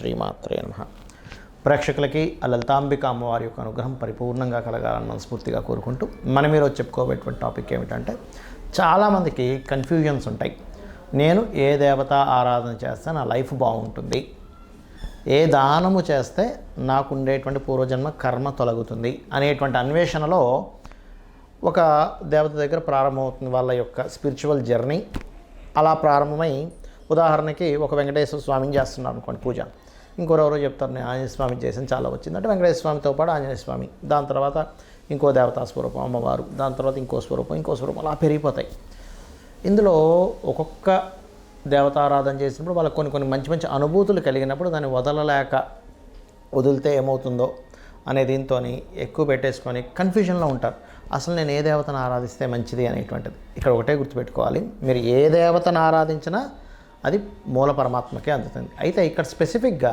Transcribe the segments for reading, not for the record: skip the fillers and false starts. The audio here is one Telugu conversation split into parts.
శ్రీమాత్రే నమః. ప్రేక్షకులకి ఆ లలితాంబిక అమ్మవారి యొక్క అనుగ్రహం పరిపూర్ణంగా కలగాలని మనస్ఫూర్తిగా కోరుకుంటూ మనం ఈరోజు చెప్పుకోబోయేటువంటి టాపిక్ ఏమిటంటే, చాలామందికి కన్ఫ్యూజన్స్ ఉంటాయి. నేను ఏ దేవత ఆరాధన చేస్తే నా లైఫ్ బాగుంటుంది, ఏ దానము చేస్తే నాకు ఉండేటువంటి పూర్వజన్మ కర్మ తొలగుతుంది అనేటువంటి అన్వేషణలో ఒక దేవత దగ్గర ప్రారంభమవుతుంది వాళ్ళ యొక్క స్పిరిచువల్ జర్నీ. అలా ప్రారంభమై ఉదాహరణకి ఒక వెంకటేశ్వర స్వామిని చేస్తున్నారు అనుకోండి పూజ, ఇంకోరెవరో చెప్తారు నేను ఆంజనేయ స్వామిని చేసాను చాలా వచ్చిందంటే వెంకటేశ్వర స్వామితో పాటు ఆంజనేయ స్వామి, దాని తర్వాత ఇంకో దేవతా స్వరూపం అమ్మవారు, దాని తర్వాత ఇంకో స్వరూపం అలా పెరిగిపోతాయి. ఇందులో ఒక్కొక్క దేవతారాధన చేసినప్పుడు వాళ్ళకి కొన్ని మంచి మంచి అనుభూతులు కలిగినప్పుడు దాన్ని వదిలితే ఏమవుతుందో అనే దీంతో ఎక్కువ పెట్టేసుకొని కన్ఫ్యూజన్లో ఉంటారు. అసలు నేను ఏ దేవతను ఆరాధిస్తే మంచిది అనేటువంటిది ఇక్కడ ఒకటే గుర్తుపెట్టుకోవాలి. మీరు ఏ దేవతను ఆరాధించినా అది మూల పరమాత్మకే అందుతుంది. అయితే ఇక్కడ స్పెసిఫిక్గా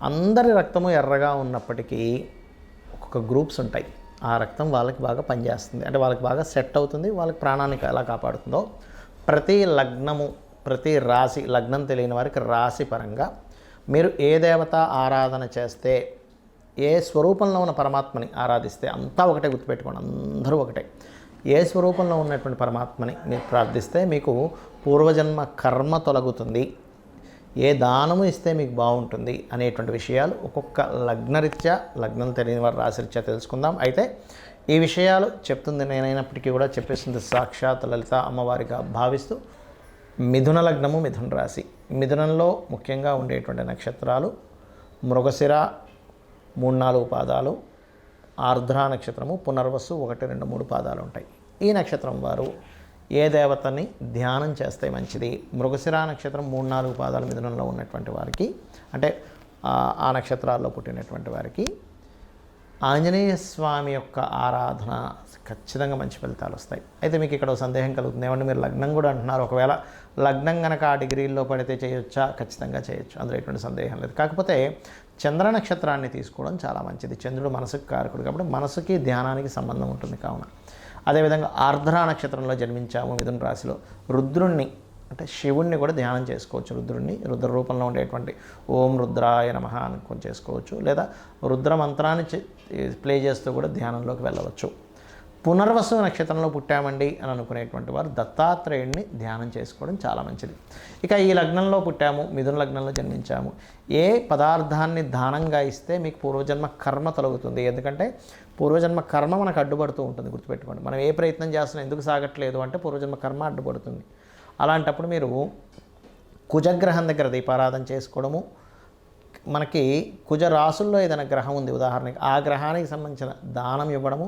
అందరి రక్తము ఎర్రగా ఉన్నప్పటికీ ఒక్కొక్క గ్రూప్స్ ఉంటాయి. ఆ రక్తం వాళ్ళకి బాగా పనిచేస్తుంది, అంటే వాళ్ళకి బాగా సెట్ అవుతుంది, వాళ్ళకి ప్రాణాన్ని ఎలా కాపాడుతుందో ప్రతి లగ్నము, ప్రతి రాశి, లగ్నం తెలియని వారికి రాశి పరంగా మీరు ఏ దేవత ఆరాధన చేస్తే, ఏ స్వరూపంలో ఉన్న పరమాత్మని ఆరాధిస్తే అంతా ఒకటే గుర్తుపెట్టుకోండి, అందరూ ఒకటే. ఏ స్వరూపంలో ఉన్నటువంటి పరమాత్మని మీరు ప్రార్థిస్తే మీకు పూర్వజన్మ కర్మ తొలగుతుంది, ఏ దానము ఇస్తే మీకు బాగుంటుంది అనేటువంటి విషయాలు ఒక్కొక్క లగ్నరీత్యా, లగ్నం తెలియని వారి రాశిరీత్యా తెలుసుకుందాం. అయితే ఈ విషయాలు చెప్తుంది నేనైనప్పటికీ కూడా చెప్పేస్తుంది సాక్షాత్ లలిత అమ్మవారిగా భావిస్తూ, మిథున లగ్నము, మిథున రాశి. మిథునంలో ముఖ్యంగా ఉండేటువంటి నక్షత్రాలు మృగశిర 3-4 పాదాలు, ఆర్ద్ర నక్షత్రము, పునర్వసు 1, 2, 3 పాదాలు ఉంటాయి. ఈ నక్షత్రం వారు ఏ దేవతని ధ్యానం చేస్తే మంచిది? మృగశిర నక్షత్రం 3-4 పాదాలు మిథునంలో ఉన్నటువంటి వారికి, అంటే ఆ నక్షత్రాల్లో పుట్టినటువంటి వారికి ఆంజనేయ స్వామి యొక్క ఆరాధన ఖచ్చితంగా మంచి ఫలితాలు వస్తాయి. అయితే మీకు ఇక్కడ సందేహం కలుగుతుంది, ఏమంటే మీరు లగ్నం కూడా అంటున్నారు, ఒకవేళ లగ్నం కనుక ఆ డిగ్రీల్లో పడితే చేయొచ్చా? ఖచ్చితంగా చేయొచ్చు, అందులో ఎటువంటి సందేహం లేదు. కాకపోతే చంద్ర నక్షత్రాన్ని తీసుకోవడం చాలా మంచిది. చంద్రుడు మనసుకు కారకుడు కాబట్టి మనసుకి ధ్యానానికి సంబంధం ఉంటుంది. కావున అదేవిధంగా ఆర్ద్ర నక్షత్రంలో జన్మించాము మిథున రాశిలో, రుద్రుణ్ణి అంటే శివుణ్ణి కూడా ధ్యానం చేసుకోవచ్చు. రుద్ర రూపంలో ఉండేటువంటి ఓం రుద్రాయ నమః అనుకొని చేసుకోవచ్చు, లేదా రుద్ర మంత్రాన్ని ప్లే చేస్తూ కూడా ధ్యానంలోకి వెళ్ళవచ్చు. పునర్వసు నక్షత్రంలో పుట్టామండి అని అనుకునేటువంటి వారు దత్తాత్రేయుడిని ధ్యానం చేసుకోవడం చాలా మంచిది. ఇక ఈ లగ్నంలో పుట్టాము, మిథున లగ్నంలో జన్మించాము, ఏ పదార్థాన్ని దానంగా ఇస్తే మీకు పూర్వజన్మ కర్మ తొలగుతుంది? ఎందుకంటే పూర్వజన్మ కర్మ మనకు అడ్డుపడుతూ ఉంటుంది, గుర్తుపెట్టుకోండి. మనం ఏ ప్రయత్నం చేస్తున్నా ఎందుకు సాగట్లేదు అంటే పూర్వజన్మ కర్మ అడ్డుపడుతుంది. అలాంటప్పుడు మీరు కుజగ్రహం దగ్గర దీపారాధన చేసుకోవడము, మనకి కుజ రాసుల్లో ఏదైనా గ్రహం ఉంది ఉదాహరణకి, ఆ గ్రహానికి సంబంధించిన దానం ఇవ్వడము,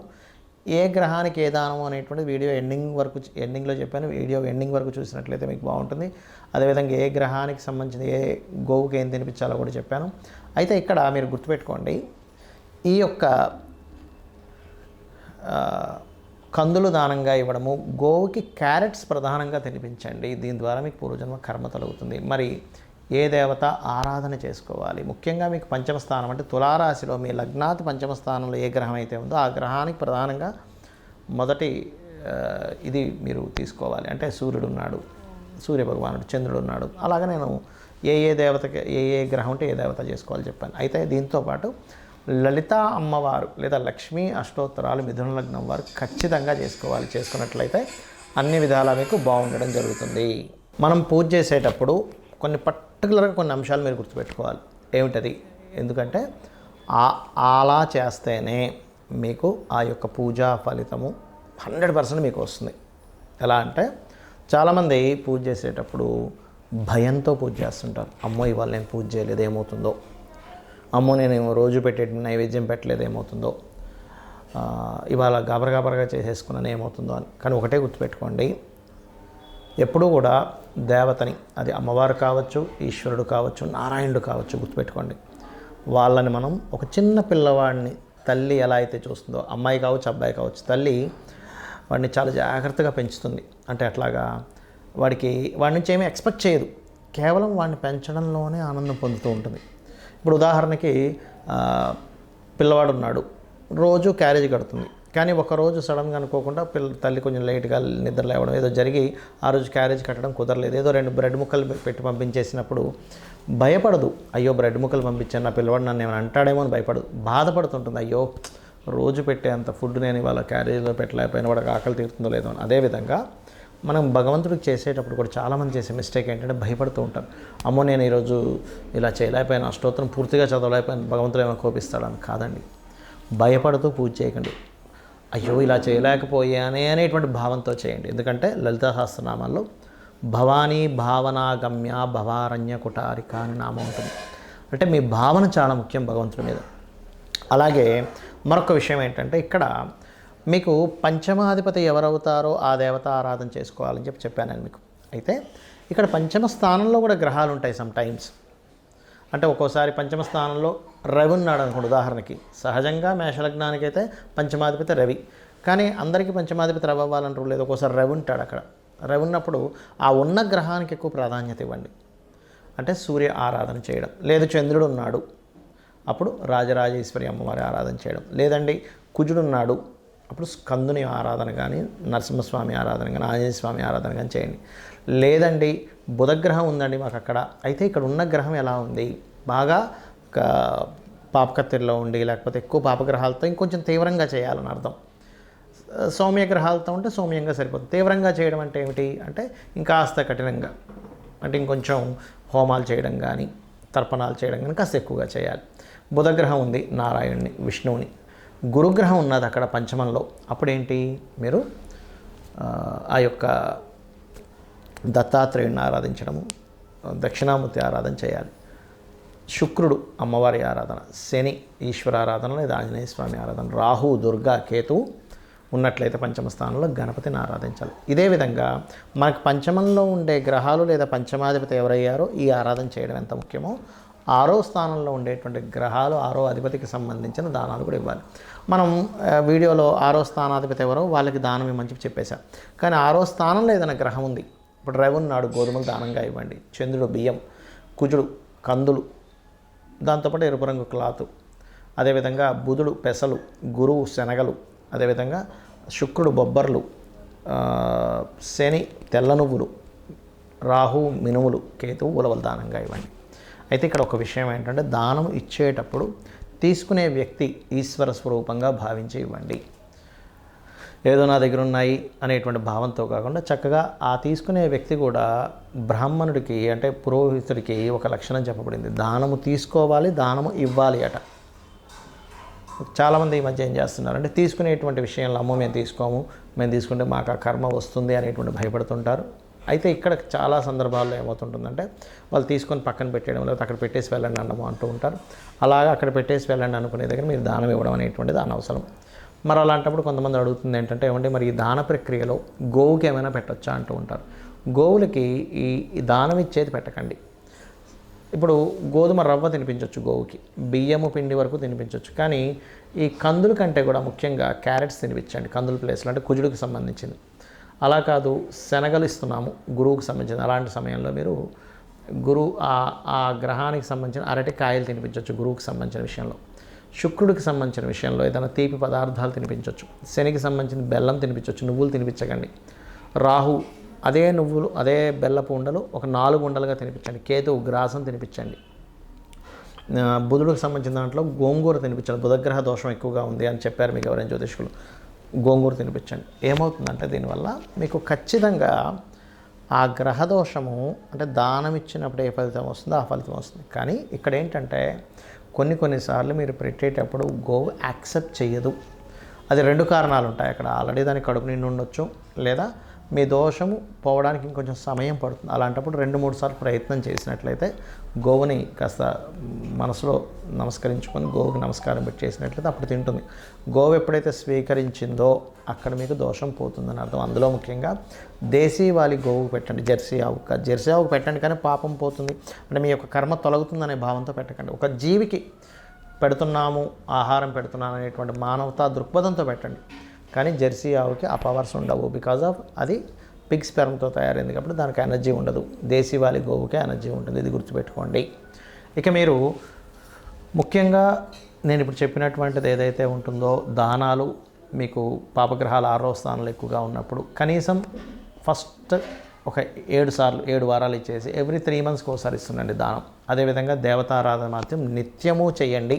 ఏ గ్రహానికి ఏ దానము అనేటువంటి వీడియో ఎండింగ్లో చెప్పాను, వీడియో ఎండింగ్ వరకు చూసినట్లయితే మీకు బాగుంటుంది. అదేవిధంగా ఏ గ్రహానికి సంబంధించిన ఏ గోవుకి ఏం తినిపించాలో కూడా చెప్పాను. అయితే ఇక్కడ మీరు గుర్తుపెట్టుకోండి, ఈ యొక్క కందులు దానంగా ఇవ్వడము, గోవుకి క్యారెట్స్ ప్రధానంగా తినిపించండి, దీని ద్వారా మీకు పూర్వజన్మ కర్మ తొలగుతుంది. మరి ఏ దేవత ఆరాధన చేసుకోవాలి? ముఖ్యంగా మీకు పంచమ స్థానం అంటే తులారాశిలో మీ లగ్నాతి పంచమ స్థానంలో ఏ గ్రహం అయితే ఉందో ఆ గ్రహానికి ప్రధానంగా మొదటి ఇది మీరు తీసుకోవాలి. అంటే సూర్యుడు ఉన్నాడు, సూర్యభగవానుడు, చంద్రుడు ఉన్నాడు. అలాగే నేను ఏ దేవతకి ఏ గ్రహం ఉంటే ఏ దేవత చేసుకోవాలి చెప్పాను. అయితే దీంతోపాటు లలిత అమ్మవారు లేదా లక్ష్మీ అష్టోత్తరాలు మిథున లగ్నం వారు ఖచ్చితంగా చేసుకోవాలి. చేసుకున్నట్లయితే అన్ని విధాలా మీకు బాగుండడం జరుగుతుంది. మనం పూజ చేసేటప్పుడు పర్టికులర్గా కొన్ని అంశాలు మీరు గుర్తుపెట్టుకోవాలి. ఏమిటది? ఎందుకంటే అలా చేస్తేనే మీకు ఆ యొక్క పూజా ఫలితము 100% మీకు వస్తుంది. ఎలా అంటే చాలామంది పూజ చేసేటప్పుడు భయంతో పూజ చేస్తుంటారు. అమ్మో ఇవాళ నేను పూజ చేయలేదు ఏమవుతుందో, అమ్మో నేను రోజు పెట్టే నైవేద్యం పెట్టలేదు ఏమవుతుందో, ఇవాళ గాబరగా చేసేసుకున్నాను ఏమవుతుందో అని. కానీ ఒకటే గుర్తుపెట్టుకోండి, ఎప్పుడూ కూడా దేవతని, అది అమ్మవారు కావచ్చు, ఈశ్వరుడు కావచ్చు, నారాయణుడు కావచ్చు, గుర్తుపెట్టుకోండి, వాళ్ళని మనం ఒక చిన్న పిల్లవాడిని తల్లి ఎలా అయితే చూస్తుందో, అమ్మాయి కావచ్చు అబ్బాయి కావచ్చు, తల్లి వాడిని చాలా జాగ్రత్తగా పెంచుతుంది. అంటే అట్లాగా వాడి నుంచి ఏమీ ఎక్స్పెక్ట్ చేయదు, కేవలం వాడిని పెంచడంలోనే ఆనందం పొందుతూ ఉంటుంది. ఇప్పుడు ఉదాహరణకి పిల్లవాడు ఉన్నాడు, రోజు క్యారేజ్ కడుతుంది, కానీ ఒకరోజు సడన్గా అనుకోకుండా తల్లి కొంచెం లేట్గా నిద్ర లేవడం ఏదో జరిగి ఆ రోజు క్యారేజ్ కట్టడం కుదరలేదు, ఏదో 2 బ్రెడ్ ముక్కలు పెట్టి పంపించేసినప్పుడు భయపడదు. అయ్యో బ్రెడ్ ముక్కలు పంపించాను, నా పిల్లవాడు నన్ను ఏమైనా అంటాడేమో అని భయపడదు, బాధపడుతుంటుంది. అయ్యో రోజు పెట్టే అంత ఫుడ్ నేను ఇవాళ క్యారేజ్లో పెట్టలేకపోయినా వాడికి ఆకలి తీరుతుందో లేదో అని. అదేవిధంగా మనం భగవంతుడికి చేసేటప్పుడు కూడా చాలామంది చేసే మిస్టేక్ ఏంటంటే భయపడుతూ ఉంటారు. అమ్మో నేను ఈరోజు ఇలా చేయలేకపోయాను, అష్టోత్తరం పూర్తిగా చదవలేకపోయాను, భగవంతుడు ఏమైనా కోపిస్తాడని. కాదండి, భయపడుతూ పూజ చేయకండి. అయ్యో ఇలా చేయలేకపోయానే అనేటువంటి భావంతో చేయండి. ఎందుకంటే లలితా సహస్రనామాల్లో భవానీ భావనాగమ్య భవారణ్య కుటారిక అని నామం ఉంటుంది. అంటే మీ భావన చాలా ముఖ్యం భగవంతుడి మీద. అలాగే మరొక విషయం ఏంటంటే ఇక్కడ మీకు పంచమాధిపతి ఎవరవుతారో ఆ దేవత ఆరాధన చేసుకోవాలని చెప్పాను నేను మీకు. అయితే ఇక్కడ పంచమ స్థానంలో కూడా గ్రహాలు ఉంటాయి సమ్ టైమ్స్. అంటే ఒక్కోసారి పంచమ స్థానంలో రవి ఉన్నాడు అనుకోండి. ఉదాహరణకి సహజంగా మేషలగ్నానికి అయితే పంచమాధిపతి రవి, కానీ అందరికీ పంచమాధిపతి రవి అవ్వాలని రూల్ లేదు. ఒక్కోసారి రవి ఉంటాడు అక్కడ. రవి ఉన్నప్పుడు ఆ ఉన్న గ్రహానికి ఎక్కువ ప్రాధాన్యత ఇవ్వండి. అంటే సూర్య ఆరాధన చేయడం, లేదు చంద్రుడు ఉన్నాడు అప్పుడు రాజరాజేశ్వరి అమ్మవారి ఆరాధన చేయడం, లేదండి కుజుడు ఉన్నాడు అప్పుడు స్కందుని ఆరాధన కానీ నరసింహస్వామి ఆరాధన కానీ ఆంజనేయ స్వామి ఆరాధన కానీ చేయండి. లేదండి బుధగ్రహం ఉందండి మాకు అక్కడ, అయితే ఇక్కడ ఉన్న గ్రహం ఎలా ఉంది, బాగా పాపకత్తిరిలో ఉండి లేకపోతే ఎక్కువ పాపగ్రహాలతో ఇంకొంచెం తీవ్రంగా చేయాలని అర్థం. సౌమ్య గ్రహాలతో ఉంటే సౌమ్యంగా సరిపోతుంది. తీవ్రంగా చేయడం అంటే ఏమిటి అంటే ఇంకాస్త కఠినంగా, అంటే ఇంకొంచెం హోమాలు చేయడం కానీ తర్పణాలు చేయడం కానీ కాస్త ఎక్కువగా చేయాలి. బుధగ్రహం ఉంది నారాయణుని విష్ణువుని, గురుగ్రహం ఉన్నది అక్కడ పంచమంలో, అప్పుడేంటి మీరు ఆ యొక్క దత్తాత్రేయుని ఆరాధించడము, దక్షిణామూర్తి ఆరాధన చేయాలి. శుక్రుడు అమ్మవారి ఆరాధన, శని ఈశ్వరారాధన లేదా ఆంజనేయ స్వామి ఆరాధన, రాహు దుర్గా కేతువు ఉన్నట్లయితే పంచమ స్థానంలో గణపతిని ఆరాధించాలి. ఇదే విధంగా మనకు పంచమంలో ఉండే గ్రహాలు లేదా పంచమాధిపతి ఎవరయ్యారో ఈ ఆరాధన చేయడం ఎంత ముఖ్యమో 6వ స్థానంలో ఉండేటువంటి గ్రహాలు 6వ అధిపతికి సంబంధించిన దానాలు కూడా ఇవ్వాలి. మనం వీడియోలో 6వ స్థానాధిపతి ఎవరో వాళ్ళకి దానం ఇవ్వమని చెప్పేశాం. కానీ 6వ స్థానంలో ఏదైనా గ్రహం ఉంది, ఇప్పుడు రవి ఉన్నాడు గోధుమలు దానంగా ఇవ్వండి, చంద్రుడు బియ్యం, కుజుడు కందులు, దాంతోపాటు ఎరుపు రంగు క్లాతు, అదేవిధంగా బుధుడు పెసలు, గురువు శనగలు, అదేవిధంగా శుక్రుడు బొబ్బర్లు, శని తెల్ల నువ్వులు, రాహు మినుములు, కేతువు ఉలవలు దానంగా ఇవ్వండి. అయితే ఇక్కడ ఒక విషయం ఏంటంటే దానం ఇచ్చేటప్పుడు తీసుకునే వ్యక్తి ఈశ్వర స్వరూపంగా భావించి ఇవ్వండి. ఏదో నా దగ్గర ఉన్నాయి అనేటువంటి భావంతో కాకుండా చక్కగా ఆ తీసుకునే వ్యక్తి కూడా బ్రాహ్మణుడికి అంటే పురోహితుడికి ఒక లక్షణం చెప్పబడింది, దానము తీసుకోవాలి దానము ఇవ్వాలి అట. చాలామంది ఈ మధ్య ఏం చేస్తున్నారు అంటే తీసుకునేటువంటి విషయంలో అమ్మో మేము తీసుకోము, మేము తీసుకుంటే మాకు ఆ కర్మ వస్తుంది అనేటువంటి భయపడుతుంటారు. అయితే ఇక్కడ చాలా సందర్భాల్లో ఏమవుతుంటుందంటే వాళ్ళు తీసుకొని పక్కన పెట్టేయడం లేకపోతే అక్కడ పెట్టేసి వెళ్ళండి అన్నము అంటూ ఉంటారు. అలాగా అక్కడ పెట్టేసి వెళ్ళండి అనుకునే దగ్గర మీరు దానం ఇవ్వడం అనేటువంటిది అనవసరం. మరి అలాంటప్పుడు కొంతమంది అడుగుతుంది ఏంటంటే ఏమంటే మరి ఈ దాన ప్రక్రియలో గోవుకి ఏమైనా పెట్టొచ్చా అంటూ ఉంటారు. గోవులకి ఈ దానం ఇచ్చేది పెట్టకండి. ఇప్పుడు గోధుమ రవ్వ తినిపించవచ్చు గోవుకి, బియ్యము పిండి వరకు తినిపించవచ్చు, కానీ ఈ కందుల కంటే కూడా ముఖ్యంగా క్యారెట్స్ తినిపించండి కందుల ప్లేస్లో, అంటే కుజుడికి సంబంధించింది. అలా కాదు శనగలు ఇస్తున్నాము గురువుకి సంబంధించింది, అలాంటి సమయంలో మీరు ఆ గ్రహానికి సంబంధించిన అరటికాయలు తినిపించవచ్చు గురువుకి సంబంధించిన విషయంలో. శుక్రుడికి సంబంధించిన విషయంలో ఏదైనా తీపి పదార్థాలు తినిపించవచ్చు. శనికి సంబంధించిన బెల్లం తినిపించవచ్చు, నువ్వులు తినిపించకండి. రాహు అదే నువ్వులు అదే బెల్లపు ఉండలు ఒక 4 ఉండలుగా తినిపించండి. కేతువు గ్రాసం తినిపించండి. బుధుడికి సంబంధించిన దాంట్లో గోంగూర తినిపించండి. బుధగ్రహ దోషం ఎక్కువగా ఉంది అని చెప్పారు మీకు ఎవరైనా జ్యోతిష్కులు, గోంగూర తినిపించండి. ఏమవుతుందంటే దీనివల్ల మీకు ఖచ్చితంగా ఆ గ్రహదోషము అంటే దానం ఇచ్చినప్పుడు ఏ ఫలితం వస్తుందో ఆ ఫలితం వస్తుంది. కానీ ఇక్కడ ఏంటంటే కొన్నిసార్లు మీరు పెట్టేటప్పుడు గోవు యాక్సెప్ట్ చేయదు. అది 2 కారణాలు ఉంటాయి అక్కడ. ఆల్రెడీ దానికి కడుపు నిండి ఉండొచ్చు, లేదా మీ దోషము పోవడానికి ఇంకొంచెం సమయం పడుతుంది. అలాంటప్పుడు 2-3 సార్లు ప్రయత్నం చేసినట్లయితే గోవుని కాస్త మనసులో నమస్కరించుకొని గోవుకి నమస్కారం పెట్టి చేసినట్లయితే అప్పుడు తింటుంది. గోవు ఎప్పుడైతే స్వీకరించిందో అక్కడ మీకు దోషం పోతుందని అర్థం. అందులో ముఖ్యంగా దేశీవాలి గోవుకు పెట్టండి, జెర్సీ ఆవుకు పెట్టండి, కానీ పాపం పోతుంది అంటే మీ యొక్క కర్మ తొలగుతుందనే భావంతో పెట్టకండి. ఒక జీవికి పెడుతున్నాము ఆహారం పెడుతున్నాను అనేటువంటి మానవతా దృక్పథంతో పెట్టండి. కానీ జెర్సీ ఆవుకి ఆ పవర్స్ ఉండవు, బికాజ్ ఆఫ్ అది పిగ్ స్పెర్మ్తో తయారైంది కాబట్టి దానికి ఎనర్జీ ఉండదు. దేశీవాలి గోవుకే ఎనర్జీ ఉంటుంది, ఇది గుర్తుపెట్టుకోండి. ఇక మీరు ముఖ్యంగా నేను ఇప్పుడు చెప్పినటువంటిది ఏదైతే ఉంటుందో దానాలు మీకు పాపగ్రహాలు 6వ స్థానంలో ఎక్కువగా ఉన్నప్పుడు కనీసం ఫస్ట్ ఒక 7 వారాలు ఇచ్చేసి ఎవ్రీ 3 మంత్స్కి ఒకసారి ఇస్తుండండి దానం. అదేవిధంగా దేవతారాధన మాత్రం నిత్యము చేయండి.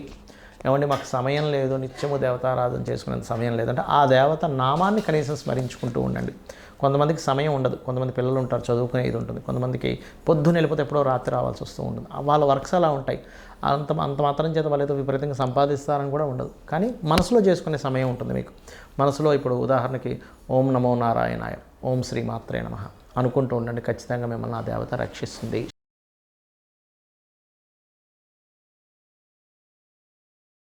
ఏమంటే మాకు సమయం లేదు, నిత్యము దేవతారాధన చేసుకునేంత సమయం లేదంటే ఆ దేవత నామాన్ని కనీసం స్మరించుకుంటూ ఉండండి. కొంతమందికి సమయం ఉండదు, కొంతమంది పిల్లలు ఉంటారు, చదువుకునేది ఉంటుంది, కొంతమందికి పొద్దున్న వెళ్ళిపోతే ఎప్పుడో రాత్రి రావాల్సి వస్తూ ఉంటుంది. వాళ్ళ వర్క్స్ అలా ఉంటాయి. అంత మాత్రం చేత వాళ్ళు ఏదో విపరీతంగా సంపాదిస్తారని కూడా ఉండదు. కానీ మనసులో చేసుకునే సమయం ఉంటుంది మీకు. మనసులో ఇప్పుడు ఉదాహరణకి ఓం నమో నారాయణాయ, ఓం శ్రీ మాత్రే నమః అనుకుంటూ ఉండండి. ఖచ్చితంగా మిమ్మల్ని ఆ దేవత రక్షిస్తుంది.